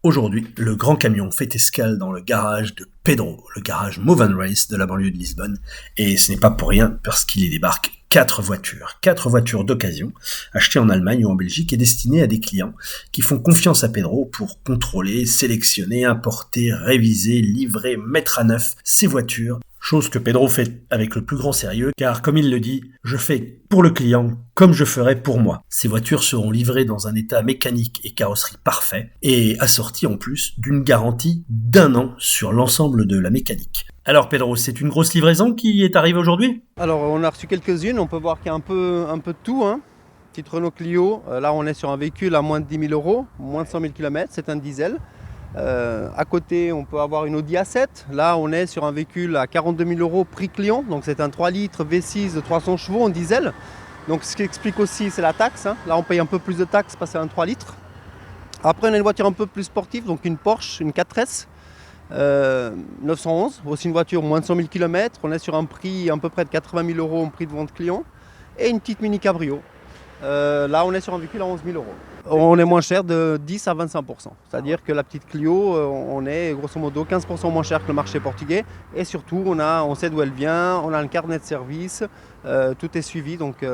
Aujourd'hui, le grand camion fait escale dans le garage de Pedro, le garage Move & Race de la banlieue de Lisbonne, et ce n'est pas pour rien parce qu'il y débarque 4 voitures d'occasion, achetées en Allemagne ou en Belgique et destinées à des clients qui font confiance à Pedro pour contrôler, sélectionner, importer, réviser, livrer, mettre à neuf ces voitures. Chose que Pedro fait avec le plus grand sérieux, car comme il le dit, je fais pour le client comme je ferais pour moi. Ces voitures seront livrées dans un état mécanique et carrosserie parfait, et assorties en plus d'une garantie d'1 an sur l'ensemble de la mécanique. Alors Pedro, c'est une grosse livraison qui est arrivée aujourd'hui ? Alors on a reçu quelques-unes, on peut voir qu'il y a un peu de tout. Petite Renault Clio, là on est sur un véhicule à moins de 10 000 €, moins de 100 000 km, c'est un diesel. À côté, on peut avoir une Audi A7. Là, on est sur un véhicule à 42 000 € prix client. Donc, c'est un 3 litres V6 de 300 chevaux en diesel. Donc, ce qui explique aussi, c'est la taxe. Là, on paye un peu plus de taxes parce que c'est un 3 litres. Après, on a une voiture un peu plus sportive, donc une Porsche, une 4S 911. Aussi une voiture moins de 100 000 km. On est sur un prix à peu près de 80 000 € en prix de vente client. Et une petite mini cabrio. Là, on est sur un véhicule à 11 000 €. On est moins cher de 10 à 25%. C'est-à-dire que la petite Clio, on est grosso modo 15% moins cher que le marché portugais. Et surtout, on sait d'où elle vient, on a le carnet de service, tout est suivi. Donc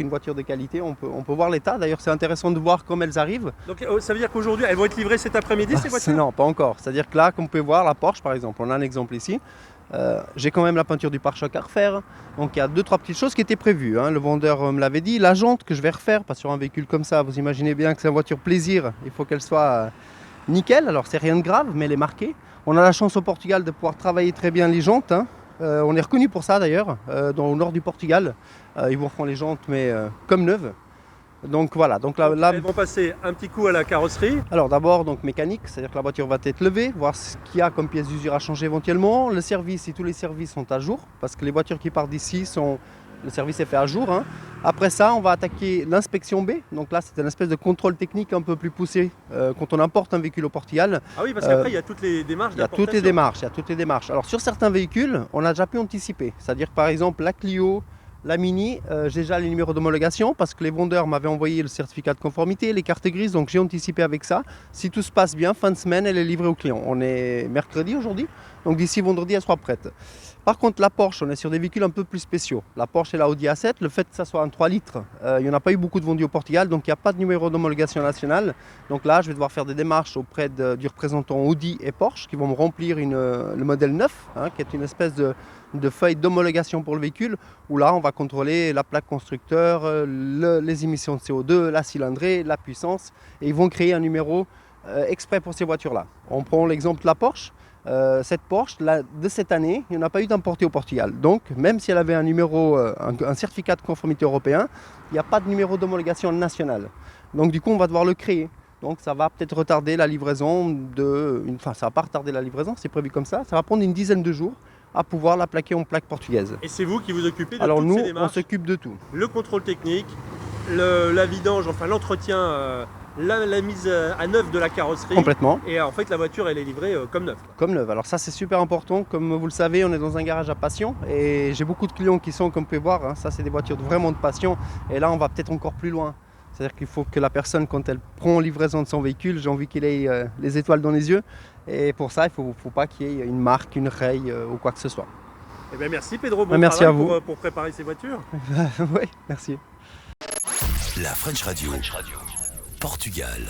une voiture de qualité, on peut voir l'état. D'ailleurs, c'est intéressant de voir comment elles arrivent. Donc ça veut dire qu'aujourd'hui, elles vont être livrées cet après-midi, ces voitures ? Non, pas encore. C'est-à-dire que là, comme vous pouvez voir, la Porsche, par exemple, on a un exemple ici. J'ai quand même la peinture du pare-choc à refaire. Donc il y a 2-3 petites choses qui étaient prévues. Le vendeur me l'avait dit. La jante que je vais refaire, parce que sur un véhicule comme ça, vous imaginez bien que c'est une voiture plaisir. Il faut qu'elle soit nickel. Alors c'est rien de grave, mais elle est marquée. On a la chance au Portugal de pouvoir travailler très bien les jantes. On est reconnu pour ça d'ailleurs, dans le nord du Portugal. Ils vous refont les jantes, mais comme neuves. Donc voilà, donc là, elles vont passer un petit coup à la carrosserie. Alors d'abord donc mécanique, c'est-à-dire que la voiture va être levée, voir ce qu'il y a comme pièces d'usure à changer éventuellement. Le service, si tous les services sont à jour, parce que les voitures qui partent d'ici le service est fait à jour. Après ça, on va attaquer l'inspection B. Donc là, c'est une espèce de contrôle technique un peu plus poussé quand on importe un véhicule au Portugal. Ah oui, parce qu'après, il y a toutes les démarches d'importation. Il y a toutes les démarches. Alors sur certains véhicules, on a déjà pu anticiper. C'est-à-dire par exemple la Clio, la Mini, j'ai déjà les numéros d'homologation parce que les vendeurs m'avaient envoyé le certificat de conformité, les cartes grises, donc j'ai anticipé avec ça. Si tout se passe bien, fin de semaine, elle est livrée au client. On est mercredi aujourd'hui, donc d'ici vendredi, elle sera prête. Par contre, la Porsche, on est sur des véhicules un peu plus spéciaux. La Porsche et la Audi A7, le fait que ça soit un 3 litres, il n'y en a pas eu beaucoup de vendus au Portugal, donc il n'y a pas de numéro d'homologation nationale. Donc là, je vais devoir faire des démarches auprès du représentant Audi et Porsche qui vont me remplir le modèle 9, qui est une espèce de feuille d'homologation pour le véhicule, où là, on va contrôler la plaque constructeur, les émissions de CO2, la cylindrée, la puissance, et ils vont créer un numéro exprès pour ces voitures-là. On prend l'exemple de la Porsche. Cette Porsche de cette année, il n'y en a pas eu d'importée au Portugal. Donc, même si elle avait un certificat de conformité européen, il n'y a pas de numéro d'homologation nationale. Donc, du coup, on va devoir le créer. Donc, ça va peut-être retarder la livraison ça va pas retarder la livraison, c'est prévu comme ça. Ça va prendre une dizaine de jours à pouvoir la plaquer en plaque portugaise. Et c'est vous qui vous occupez de Alors toutes nous, ces démarches ? on s'occupe de tout. Le contrôle technique, la vidange, enfin l'entretien, la mise à neuf de la carrosserie. Complètement. Et en fait, la voiture, elle est livrée comme neuve. Comme neuve. Alors ça, c'est super important. Comme vous le savez, on est dans un garage à passion. Et j'ai beaucoup de clients qui sont, comme vous pouvez voir, ça, c'est des voitures vraiment de passion. Et là, on va peut-être encore plus loin. C'est-à-dire qu'il faut que la personne, quand elle prend livraison de son véhicule, j'ai envie qu'il ait les étoiles dans les yeux. Et pour ça, il ne faut pas qu'il y ait une marque, une raye ou quoi que ce soit. Eh bien, merci Pedro, bon merci travail à vous. pour préparer ces voitures. Oui, merci. La French Radio. Portugal.